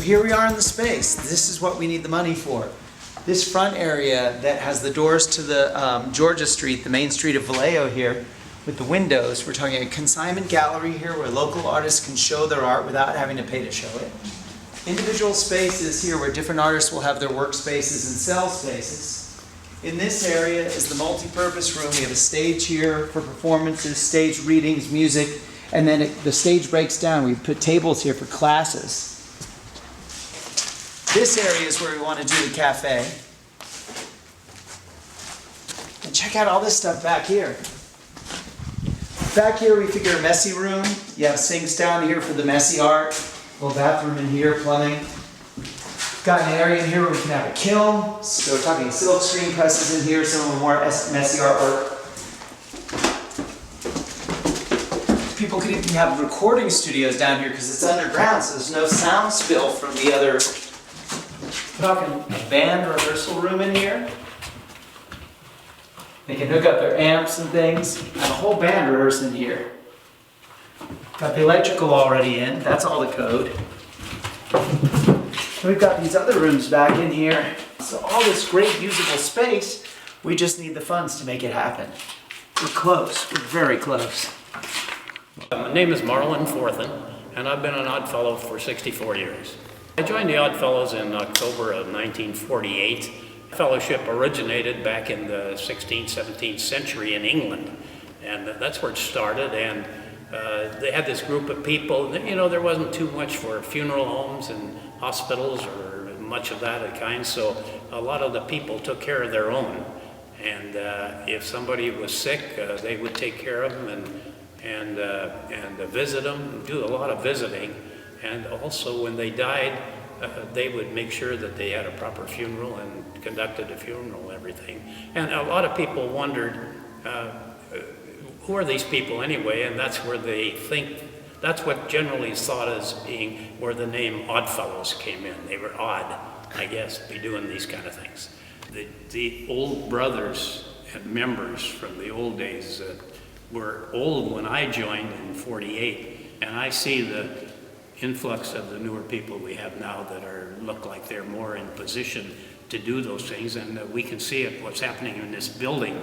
here we are in the space. This is what we need the money for. This front area that has the doors to the Georgia Street, the main street of Vallejo here, with the windows, we're talking a consignment gallery here where local artists can show their art without having to pay to show it. Individual spaces here where different artists will have their workspaces and sell spaces. In this area is the multi-purpose room. We have a stage here for performances, stage readings, music, and then the stage breaks down. We put tables here for classes. This area is where we want to do the cafe. And check out all this stuff back here. Back here we figure a messy room. You have sinks down here for the messy art. Little bathroom in here, plumbing. Got an area in here where we can have a kiln. So we're talking silk screen presses in here, some of the more messy artwork. People could even have recording studios down here because it's underground, so there's no sound spill from the other. Talking a band rehearsal room in here. They can hook up their amps and things. Have a whole band rehearsing here. Got the electrical already in. That's all the code. We've got these other rooms back in here. So all this great usable space, we just need the funds to make it happen. We're close. We're very close. My name is Marlon Forthen, and I've been an Oddfellow for 64 years. I joined the Oddfellows in October of 1948. The fellowship originated back in the 16th, 17th century in England, and that's where it started. And they had this group of people. You know, there wasn't too much for funeral homes and hospitals or much of that kind, so a lot of the people took care of their own. And if somebody was sick, they would take care of them and visit them, do a lot of visiting. And also when they died, they would make sure that they had a proper funeral and conducted a funeral and everything. And a lot of people wondered, who are these people anyway? And that's where they think, that's what generally is thought as being where the name Oddfellows came in. They were odd, I guess, to be doing these kind of things. The old brothers and members from the old days were old when I joined in '48, and I see the influx of the newer people we have now that look like they're more in position to do those things, and we can see what's happening in this building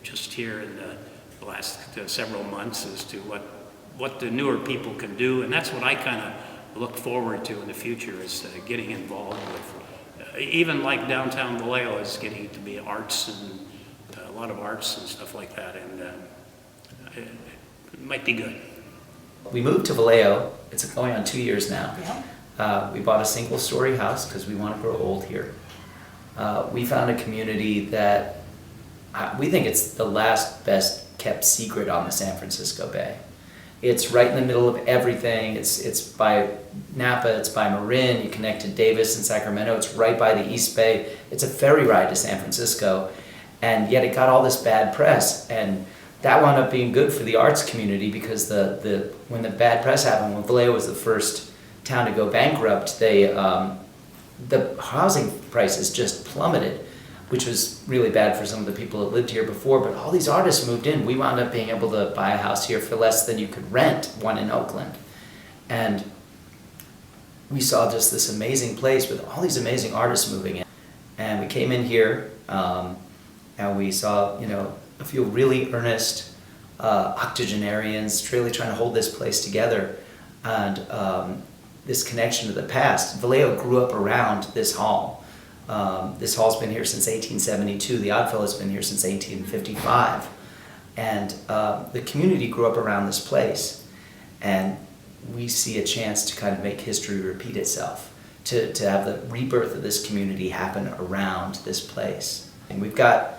just here in the last several months as to what the newer people can do, and that's what I kind of look forward to in the future is getting involved with, even like downtown Vallejo is getting to be arts and a lot of arts and stuff like that, and it might be good. We moved to Vallejo. It's going on 2 years now. Yeah. We bought a single-story house because we want to grow old here. We found a community that we think it's the last best kept secret on the San Francisco Bay. It's right in the middle of everything. It's by Napa, it's by Marin, you connect to Davis and Sacramento, it's right by the East Bay. It's a ferry ride to San Francisco, and yet it got all this bad press. And that wound up being good for the arts community because when the bad press happened, when Vallejo was the first town to go bankrupt, the housing prices just plummeted, which was really bad for some of the people that lived here before. But all these artists moved in. We wound up being able to buy a house here for less than you could rent one in Oakland. And we saw just this amazing place with all these amazing artists moving in. And we came in here and we saw, a few really earnest octogenarians really trying to hold this place together, and this connection to the past. Vallejo grew up around this hall. This hall's been here since 1872. The Oddfellows has been here since 1855. And the community grew up around this place. And we see a chance to kind of make history repeat itself, to have the rebirth of this community happen around this place. And we've got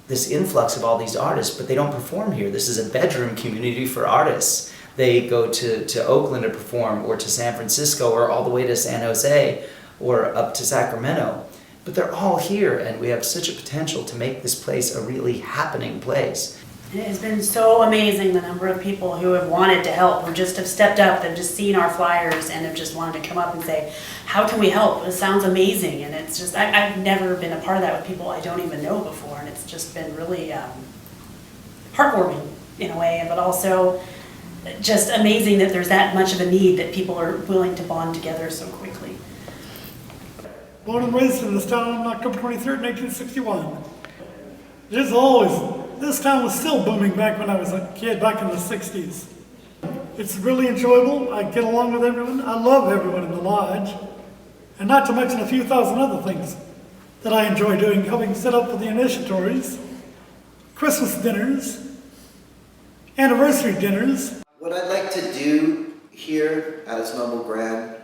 this influx of all these artists, but they don't perform here. This is a bedroom community for artists. They go to Oakland to perform, or to San Francisco, or all the way to San Jose, or up to Sacramento. But they're all here, and we have such a potential to make this place a really happening place. It has been so amazing, the number of people who have wanted to help, who just have stepped up, they've just seen our flyers and have just wanted to come up and say, how can we help? It sounds amazing. And it's just, I've never been a part of that with people I don't even know before, and it's just been really heartwarming in a way, but also just amazing that there's that much of a need that people are willing to bond together so quickly. Born and raised in this town on October 23rd, 1961. This town was still booming back when I was a kid, back in the 60s. It's really enjoyable. I get along with everyone. I love everyone in the lodge. And not to mention a few thousand other things that I enjoy doing, helping set up for the initiatories, Christmas dinners, anniversary dinners. What I'd like to do here at Snowball Grand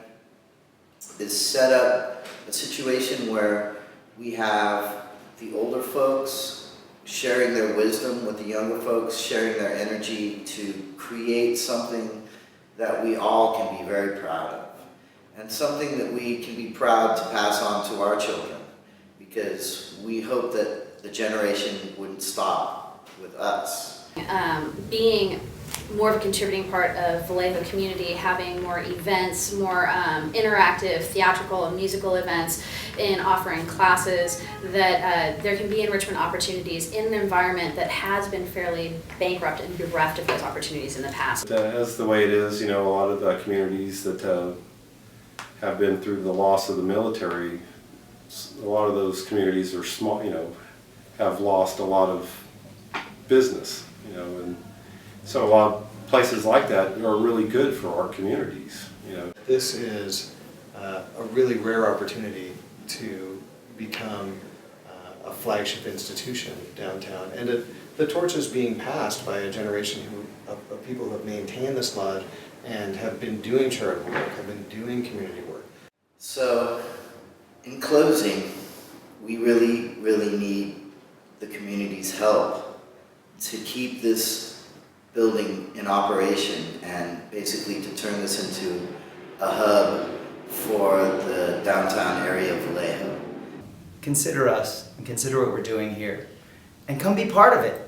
is set up a situation where we have the older folks sharing their wisdom with the younger folks, sharing their energy to create something that we all can be very proud of, and something that we can be proud to pass on to our children, because we hope that the generation wouldn't stop with us. Being more of a contributing part of Vallejo community, having more events, more interactive theatrical and musical events, in offering classes, that there can be enrichment opportunities in an environment that has been fairly bankrupt and bereft of those opportunities in the past. As the way it is, a lot of the communities that have been through the loss of the military, a lot of those communities are small, have lost a lot of business, and so a lot of places like that are really good for our communities, This is a really rare opportunity to become a flagship institution downtown, and the torch is being passed by a generation of people who have maintained this lodge and have been doing charitable work, have been doing community work. So, in closing, we really, really need the community's help to keep this building in operation and basically to turn this into a hub for the downtown area of Vallejo. Consider us and consider what we're doing here, and come be part of it.